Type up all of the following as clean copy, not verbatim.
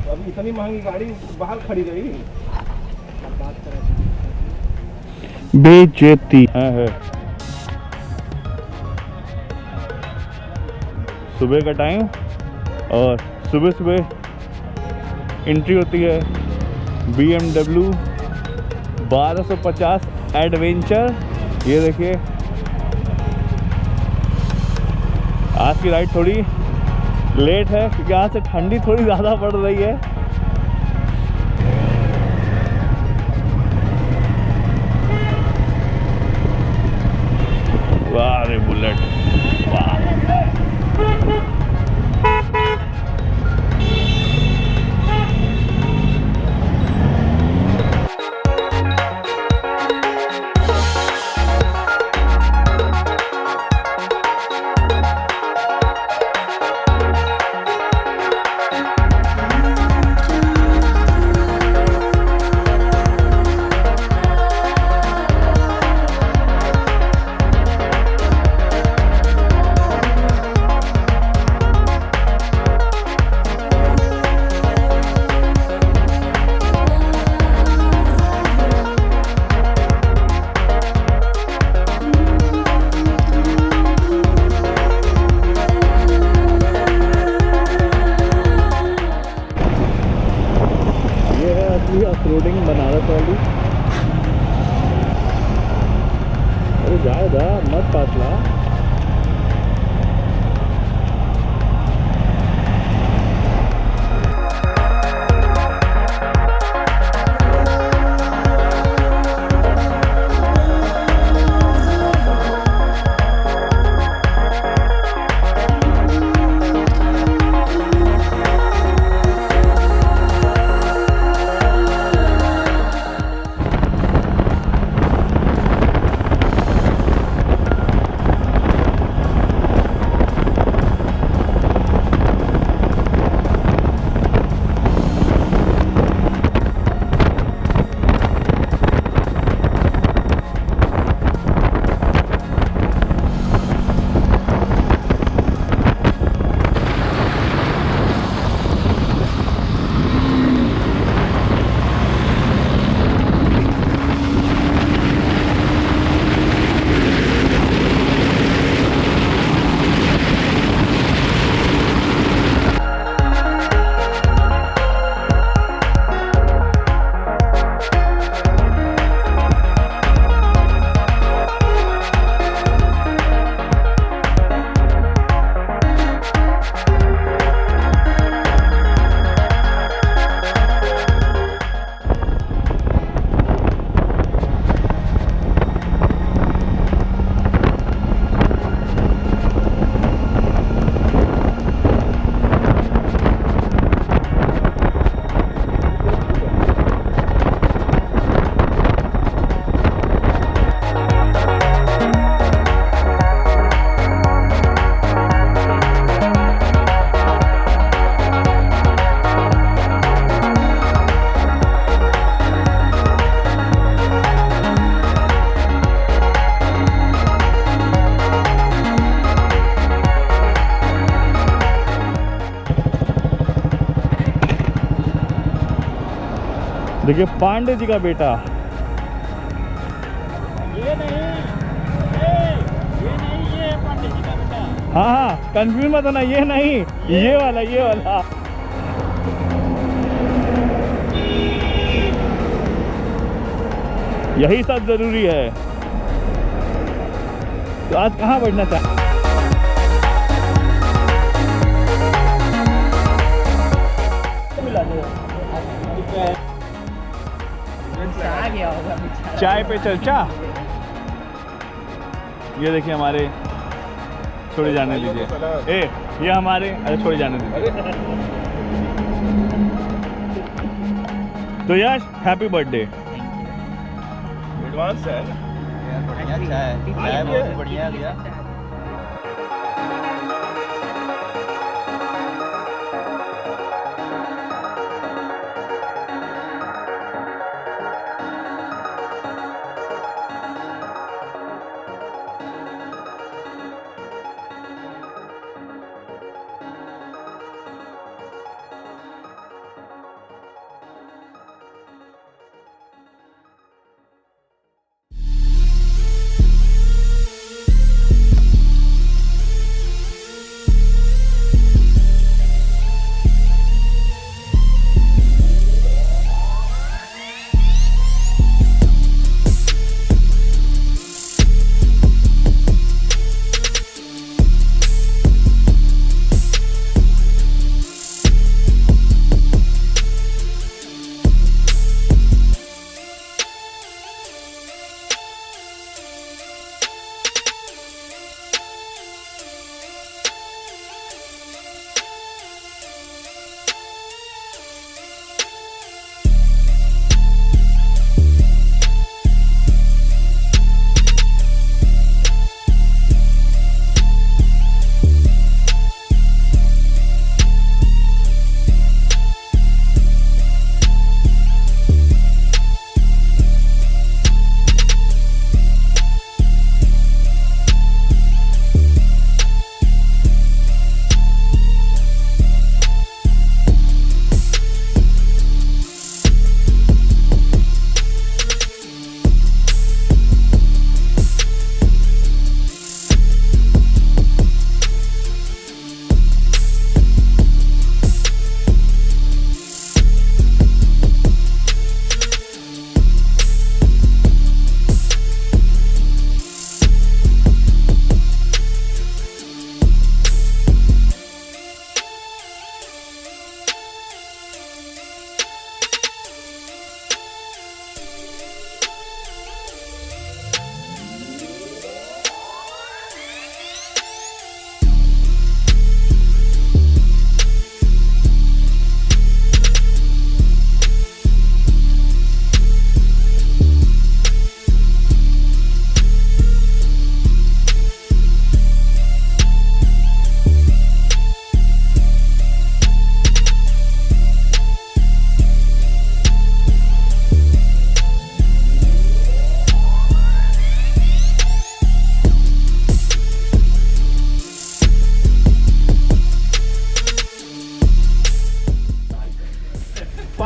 अभी इतनी महंगी गाड़ी बाहर खड़ी रही। बेइज्जती है। सुबह का टाइम और सुबह सुबह एंट्री होती है BMW 1250 एडवेंचर। ये देखिए, आज की राइड थोड़ी लेट है क्योंकि आज से ठंडी थोड़ी ज़्यादा पड़ रही है। वाह रे बुलेट, वाह। ऑफरोडिंग बनारस वाली। अरे जाएगा मत फासला। देखिए पांडे जी का बेटा। ये नहीं, ये पांडे जी का बेटा। हाँ हाँ, कंफ्यूज मत होना, ये नहीं, ये वाला, ये वाला। यही सब जरूरी है। तो आज कहाँ बैठना चाहते? चाय पे चर्चा। ये देखिए हमारे, छोड़े जाने दीजिए। ए ये हमारे, अरे छोड़े जाने दीजिए। तो यश हैप्पी बर्थडे। एडवांस है यार, बढ़िया चाय बहुत बढ़िया दिया।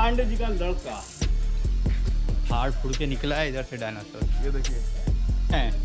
पांडे जी का लड़का। हाड़ फुड़ के निकला है इधर से डायनासोर। ये देखिए, हैं